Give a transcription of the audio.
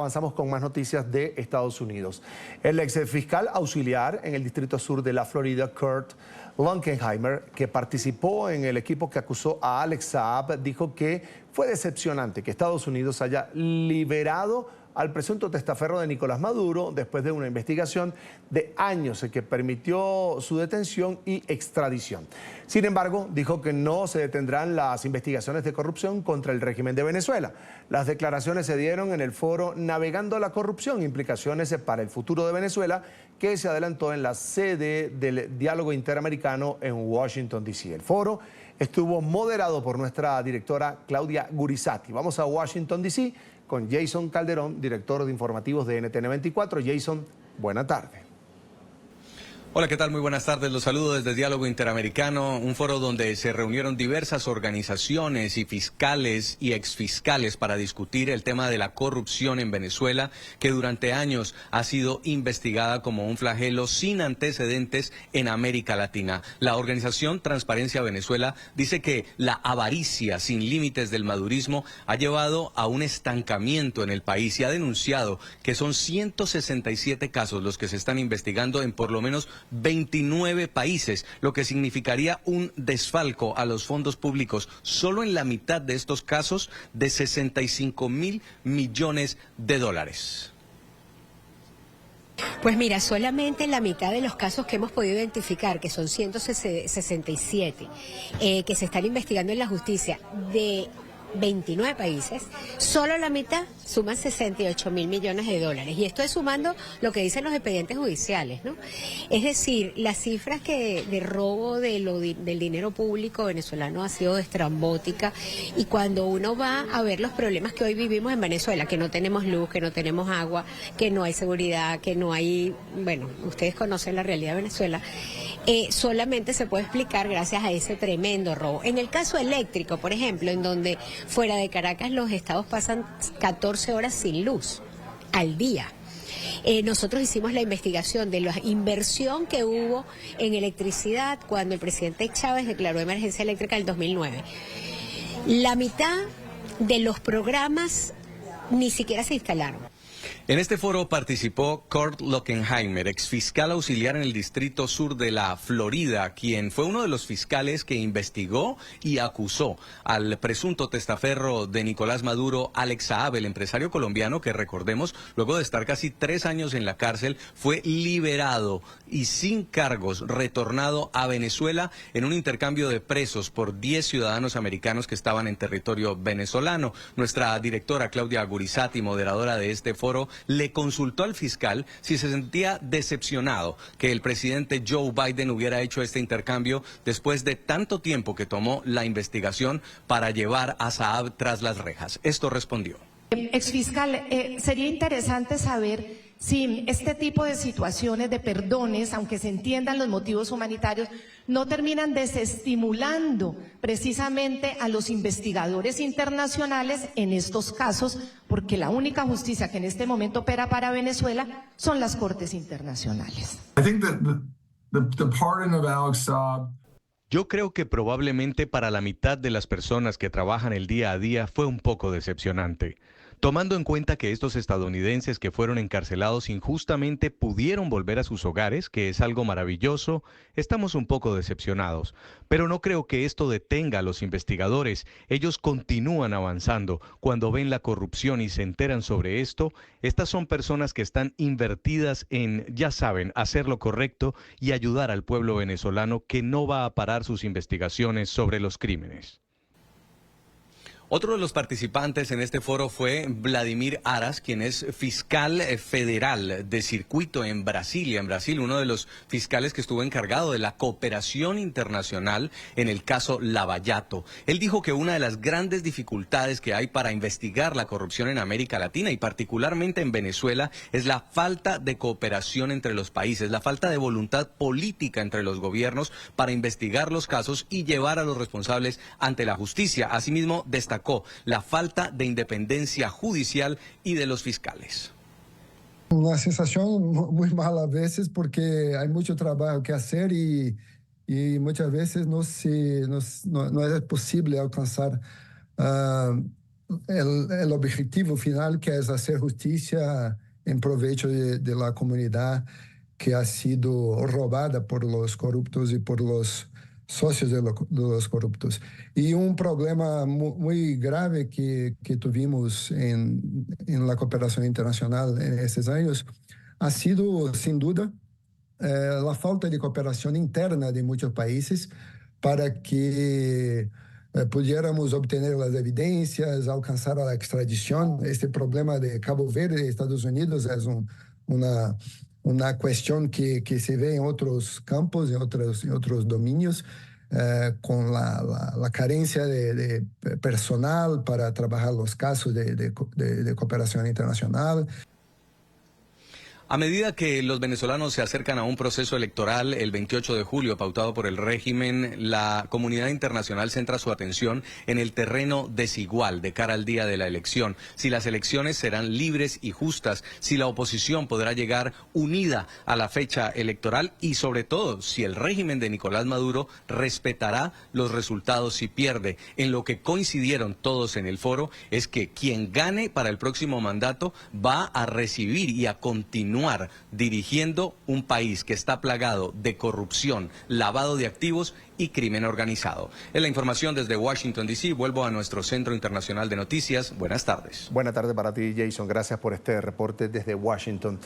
Avanzamos con más noticias de Estados Unidos. El ex fiscal auxiliar en el Distrito Sur de la Florida, Kurt Lunkenheimer, que participó en el equipo que acusó a Alex Saab, dijo que fue decepcionante que Estados Unidos haya liberado al presunto testaferro de Nicolás Maduro después de una investigación de años que permitió su detención y extradición. Sin embargo, dijo que no se detendrán las investigaciones de corrupción contra el régimen de Venezuela. Las declaraciones se dieron en el foro Navegando la Corrupción, implicaciones para el futuro de Venezuela, que se adelantó en la sede del Diálogo Interamericano en Washington, D.C. El foro estuvo moderado por nuestra directora Claudia Gurizati. Vamos a Washington, D.C. con Jason Calderón, director de informativos de NTN 24. Jason, buena tarde. Hola, ¿qué tal? Muy buenas tardes. Los saludo desde Diálogo Interamericano, un foro donde se reunieron diversas organizaciones y fiscales y exfiscales para discutir el tema de la corrupción en Venezuela, que durante años ha sido investigada como un flagelo sin antecedentes en América Latina. La organización Transparencia Venezuela dice que la avaricia sin límites del madurismo ha llevado a un estancamiento en el país y ha denunciado que son 167 casos los que se están investigando en por lo menos 29 países, lo que significaría un desfalco a los fondos públicos solo en la mitad de estos casos de 65.000 millones de dólares. Pues mira, solamente en la mitad de los casos que hemos podido identificar, que son 167, que se están investigando en la justicia de 29 países, solo la mitad suman 68.000 millones de dólares. Y esto es sumando lo que dicen los expedientes judiciales, ¿no? Es decir, las cifras de robo del dinero público venezolano ha sido estrambótica. Y cuando uno va a ver los problemas que hoy vivimos en Venezuela, que no tenemos luz, que no tenemos agua, que no hay seguridad, que no hay, bueno, ustedes conocen la realidad de Venezuela, solamente se puede explicar gracias a ese tremendo robo. En el caso eléctrico, por ejemplo, en donde fuera de Caracas los estados pasan 14 horas sin luz al día. Nosotros hicimos la investigación de la inversión que hubo en electricidad cuando el presidente Chávez declaró emergencia eléctrica en el 2009. La mitad de los programas ni siquiera se instalaron. En este foro participó Kurt Lunkenheimer, exfiscal auxiliar en el Distrito Sur de la Florida, quien fue uno de los fiscales que investigó y acusó al presunto testaferro de Nicolás Maduro, Alex Saab, el empresario colombiano que, recordemos, luego de estar casi 3 años en la cárcel, fue liberado y sin cargos retornado a Venezuela en un intercambio de presos por 10 ciudadanos americanos que estaban en territorio venezolano. Nuestra directora Claudia Gurizati, moderadora de este foro, le consultó al fiscal si se sentía decepcionado que el presidente Joe Biden hubiera hecho este intercambio después de tanto tiempo que tomó la investigación para llevar a Saab tras las rejas. Esto respondió. Exfiscal, sería interesante saber si este tipo de situaciones de perdones, aunque se entiendan los motivos humanitarios, no terminan desestimulando precisamente a los investigadores internacionales en estos casos, porque la única justicia que en este momento opera para Venezuela son las cortes internacionales. Yo creo que probablemente para la mitad de las personas que trabajan el día a día fue un poco decepcionante. Tomando en cuenta que estos estadounidenses que fueron encarcelados injustamente pudieron volver a sus hogares, que es algo maravilloso, estamos un poco decepcionados. Pero no creo que esto detenga a los investigadores. Ellos continúan avanzando. Cuando ven la corrupción y se enteran sobre esto, estas son personas que están invertidas en, ya saben, hacer lo correcto y ayudar al pueblo venezolano que no va a parar sus investigaciones sobre los crímenes. Otro de los participantes en este foro fue Vladimir Aras, quien es fiscal federal de circuito en Brasilia. En Brasil, uno de los fiscales que estuvo encargado de la cooperación internacional en el caso Lava Jato. Él dijo que una de las grandes dificultades que hay para investigar la corrupción en América Latina y particularmente en Venezuela es la falta de cooperación entre los países, la falta de voluntad política entre los gobiernos para investigar los casos y llevar a los responsables ante la justicia. Asimismo, destacó la falta de independencia judicial y de los fiscales. Una sensación muy mala a veces porque hay mucho trabajo que hacer y muchas veces no es posible alcanzar el objetivo final, que es hacer justicia en provecho de la comunidad que ha sido robada por los corruptos y por los socios de los corruptos. Y un problema muy grave que tuvimos en la cooperación internacional en estos años ha sido, sin duda, la falta de cooperación interna de muchos países para que pudiéramos obtener las evidencias, alcanzar la extradición. Este problema de Cabo Verde y Estados Unidos es una cuestión que se ve en otros campos, en otros dominios, con la carencia de personal para trabajar los casos de cooperación internacional. A medida que los venezolanos se acercan a un proceso electoral el 28 de julio pautado por el régimen, la comunidad internacional centra su atención en el terreno desigual de cara al día de la elección. Si las elecciones serán libres y justas, si la oposición podrá llegar unida a la fecha electoral y sobre todo si el régimen de Nicolás Maduro respetará los resultados si pierde. En lo que coincidieron todos en el foro es que quien gane para el próximo mandato va a recibir y a continuar dirigiendo un país que está plagado de corrupción, lavado de activos y crimen organizado. Es la información desde Washington, D.C. Vuelvo a nuestro Centro Internacional de Noticias. Buenas tardes. Buenas tardes para ti, Jason. Gracias por este reporte desde Washington.